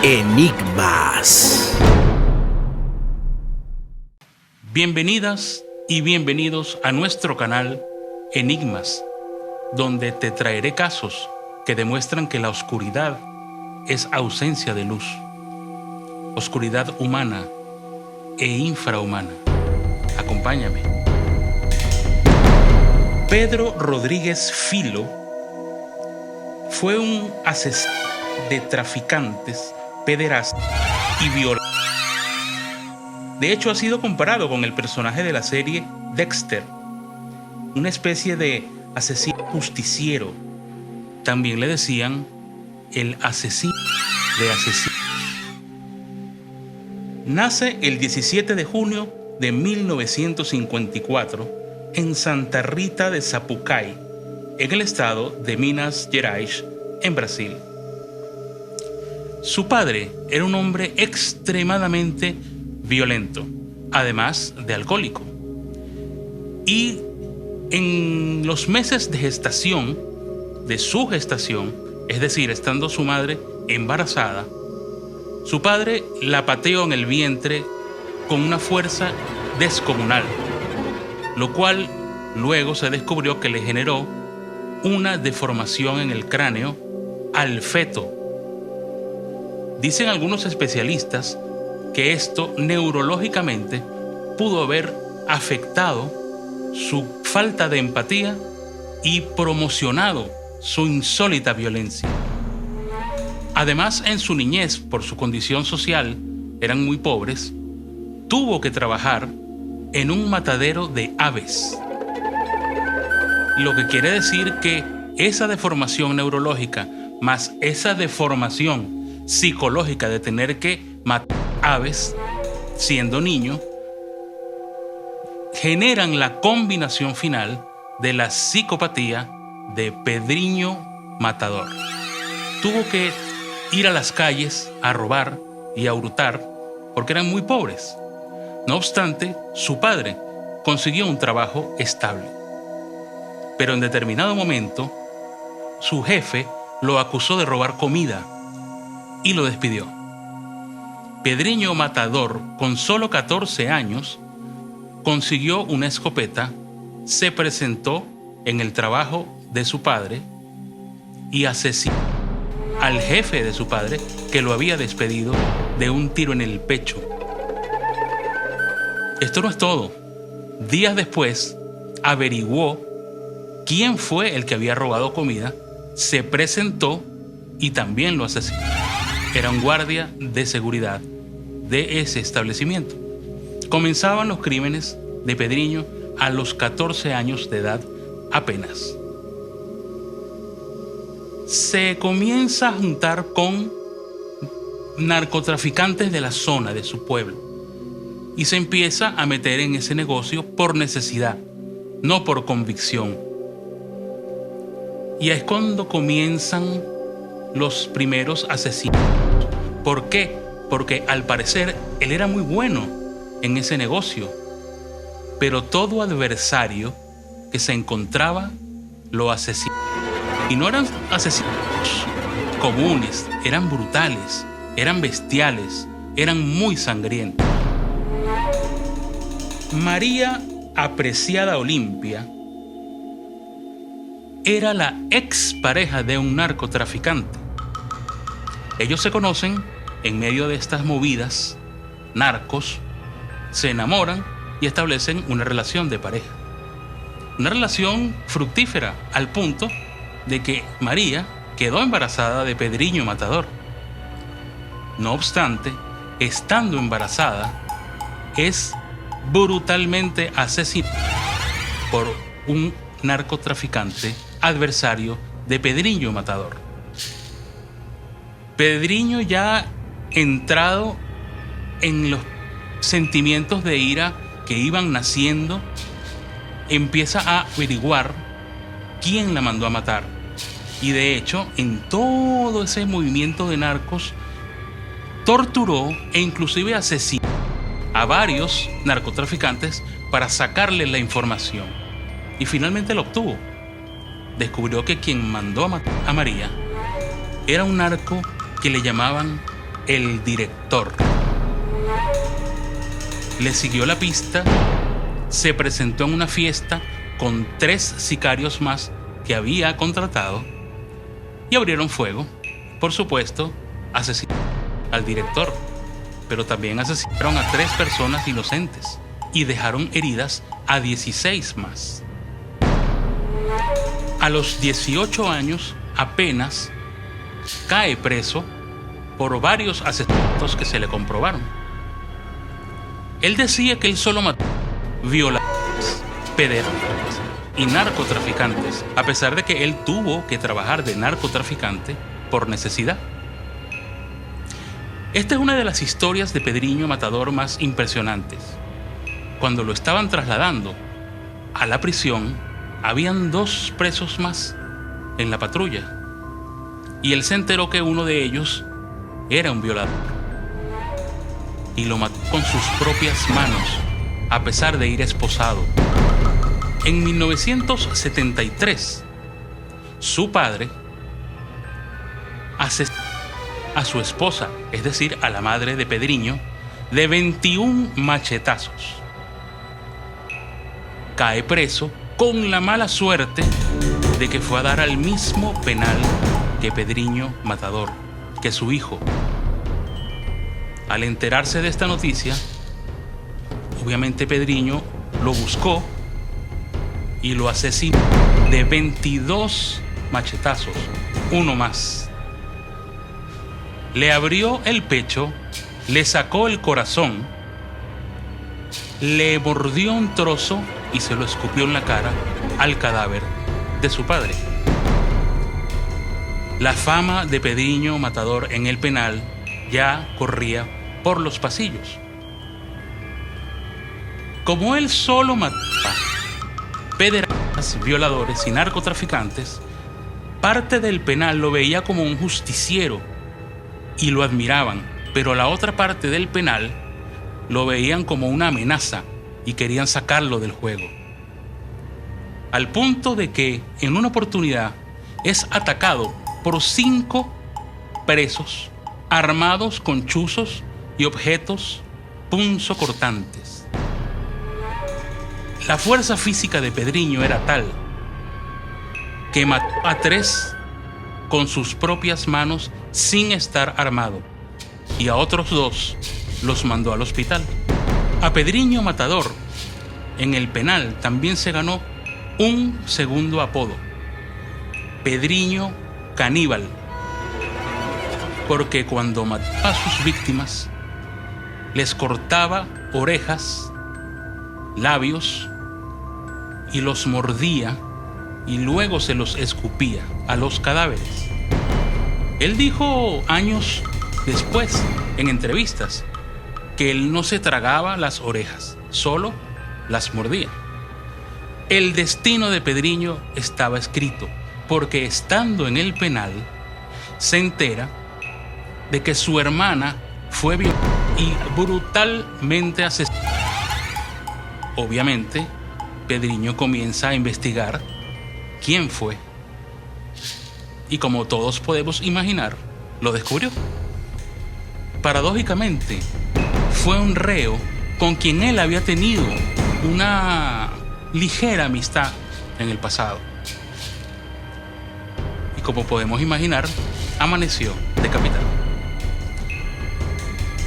Enigmas. Bienvenidas y bienvenidos a nuestro canal Enigmas, donde te traeré casos que demuestran que la oscuridad es ausencia de luz, oscuridad humana e infrahumana. Acompáñame. Pedro Rodríguez Filo fue un asesino de traficantes, pederastas y violadores. De hecho, ha sido comparado con el personaje de la serie Dexter, una especie de asesino justiciero. También le decían el asesino de asesinos. Nace el 17 de junio de 1954 en Santa Rita de Sapucaí, en el estado de Minas Gerais, en Brasil. Su padre era un hombre extremadamente violento, además de alcohólico. Y en los meses de gestación, de su gestación, es decir, estando su madre embarazada, su padre la pateó en el vientre con una fuerza descomunal, lo cual luego se descubrió que le generó una deformación en el cráneo al feto. Dicen algunos especialistas que esto neurológicamente pudo haber afectado su falta de empatía y promocionado su insólita violencia. Además, en su niñez, por su condición social, eran muy pobres, tuvo que trabajar en un matadero de aves. Lo que quiere decir que esa deformación neurológica más esa deformación psicológica de tener que matar aves siendo niño generan la combinación final de la psicopatía de Pedriño Matador. Tuvo que ir a las calles a robar y a hurtar porque eran muy pobres. No obstante, su padre consiguió un trabajo estable. Pero en determinado momento, su jefe lo acusó de robar comida y lo despidió. Pedriño Matador, con solo 14 años, consiguió una escopeta, se presentó en el trabajo de su padre y asesinó al jefe de su padre, que lo había despedido de un tiro en el pecho. Esto no es todo. Días después, averiguó quién fue el que había robado comida, se presentó y también lo asesinó. Era un guardia de seguridad de ese establecimiento. Comenzaban los crímenes de Pedriño a los 14 años de edad apenas. Se comienza a juntar con narcotraficantes de la zona de su pueblo y se empieza a meter en ese negocio por necesidad, no por convicción. Y es cuando comienzan los primeros asesinos. ¿Por qué? Porque al parecer él era muy bueno en ese negocio, pero todo adversario que se encontraba lo asesinó. Y no eran asesinos comunes, eran brutales, eran bestiales, eran muy sangrientos. María Apreciada Olimpia era la expareja de un narcotraficante. Ellos se conocen en medio de estas movidas narcos, se enamoran y establecen una relación de pareja. Una relación fructífera al punto de que María quedó embarazada de Pedriño Matador. No obstante, estando embarazada, es brutalmente asesinada por un narcotraficante adversario de Pedriño Matador. Pedriño, ya entrado en los sentimientos de ira que iban naciendo, empieza a averiguar quién la mandó a matar. Y de hecho, en todo ese movimiento de narcos, torturó e inclusive asesinó a varios narcotraficantes para sacarle la información. Y finalmente lo obtuvo. Descubrió que quien mandó a matar a María era un narco que le llamaban el director. Le siguió la pista, se presentó en una fiesta con 3 sicarios más que había contratado y abrieron fuego. Por supuesto, asesinaron al director, pero también asesinaron a 3 personas inocentes y dejaron heridas a 16 más. A los 18 años apenas cae preso por varios asesinatos que se le comprobaron. Él decía que él solo mató violadores, pederastas y narcotraficantes, a pesar de que él tuvo que trabajar de narcotraficante por necesidad. Esta es una de las historias de Pedriño Matador más impresionantes. Cuando lo estaban trasladando a la prisión, habían 2 presos más en la patrulla, y él se enteró que uno de ellos era un violador y lo mató con sus propias manos, a pesar de ir esposado. En 1973, su padre asesinó a su esposa, es decir, a la madre de Pedriño, de 21 machetazos. Cae preso con la mala suerte de que fue a dar al mismo penal que Pedriño Matador, que su hijo. Al enterarse de esta noticia, obviamente Pedriño lo buscó y lo asesinó de 22 machetazos, uno más. Le abrió el pecho, le sacó el corazón, le mordió un trozo y se lo escupió en la cara al cadáver de su padre. La fama de Pedriño Matador en el penal ya corría por los pasillos. Como él solo mataba pederastas, violadores y narcotraficantes, parte del penal lo veía como un justiciero y lo admiraban, pero la otra parte del penal lo veían como una amenaza y querían sacarlo del juego. Al punto de que en una oportunidad es atacado por 5 presos armados con chuzos y objetos punzocortantes. La fuerza física de Pedriño era tal que mató a 3 con sus propias manos sin estar armado, y a otros 2 los mandó al hospital. A Pedriño Matador en el penal también se ganó un segundo apodo: Pedriño Caníbal, porque cuando mataba a sus víctimas les cortaba orejas, labios y los mordía y luego se los escupía a los cadáveres. Él dijo años después en entrevistas que él no se tragaba las orejas, solo las mordía. El destino de Pedriño estaba escrito, porque estando en el penal se entera de que su hermana fue violada y brutalmente asesinada. Obviamente, Pedriño comienza a investigar quién fue. Y como todos podemos imaginar, lo descubrió. Paradójicamente, fue un reo con quien él había tenido una ligera amistad en el pasado. Y como podemos imaginar, amaneció decapitado.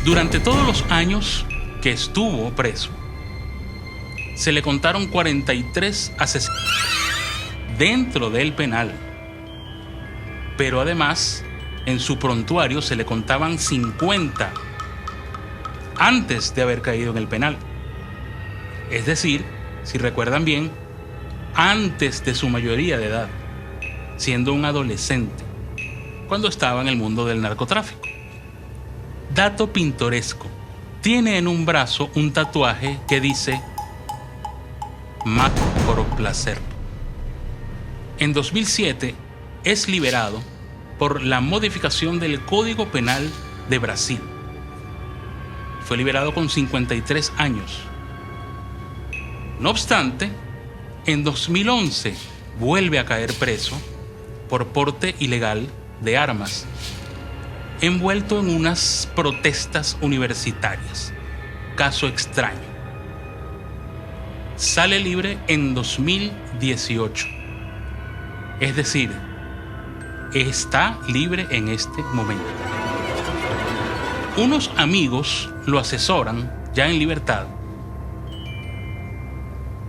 Durante todos los años que estuvo preso, se le contaron 43 asesinatos dentro del penal. Pero además, en su prontuario se le contaban 50 antes de haber caído en el penal. Es decir, si recuerdan bien, antes de su mayoría de edad, siendo un adolescente, cuando estaba en el mundo del narcotráfico. Dato pintoresco: tiene en un brazo un tatuaje que dice "Mato por placer". En 2007 es liberado por la modificación del Código Penal de Brasil. Fue liberado con 53 años. No obstante, en 2011 vuelve a caer preso por porte ilegal de armas. envuelto en unas protestas universitarias. Caso extraño. Sale libre en 2018. Es decir, está libre en este momento. Unos amigos lo asesoran, ya en libertad,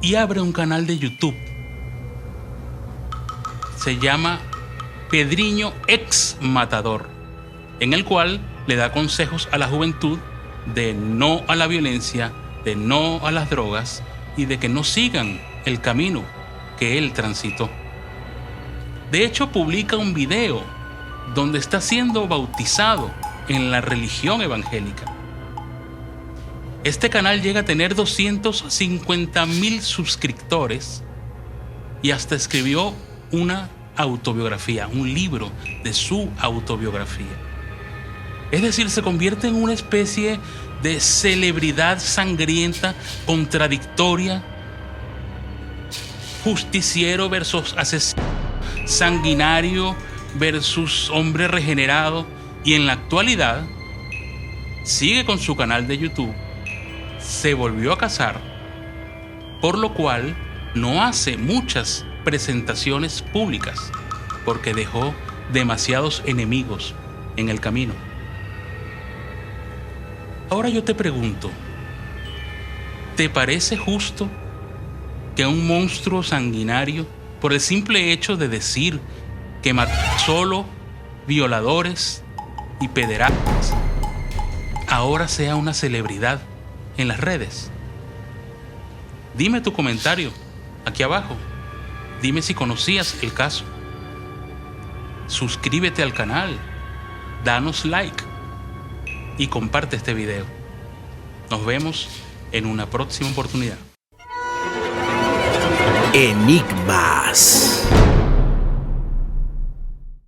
y abre un canal de YouTube. Se llama Pedriño Ex Matador, en el cual le da consejos a la juventud de no a la violencia, de no a las drogas y de que no sigan el camino que él transitó. De hecho, publica un video donde está siendo bautizado en la religión evangélica. Este canal llega a tener 250,000 suscriptores y hasta escribió una autobiografía, un libro de su autobiografía. Es decir, se convierte en una especie de celebridad sangrienta, contradictoria, justiciero versus asesino, sanguinario versus hombre regenerado, y en la actualidad sigue con su canal de YouTube. Se volvió a casar, por lo cual no hace muchas presentaciones públicas porque dejó demasiados enemigos en el camino. Ahora yo te pregunto, ¿te parece justo que un monstruo sanguinario, por el simple hecho de decir que mató solo violadores y pederastas, ahora sea una celebridad en las redes? Dime tu comentario aquí abajo. Dime si conocías el caso. Suscríbete al canal, danos like y comparte este video. Nos vemos en una próxima oportunidad. Enigmas.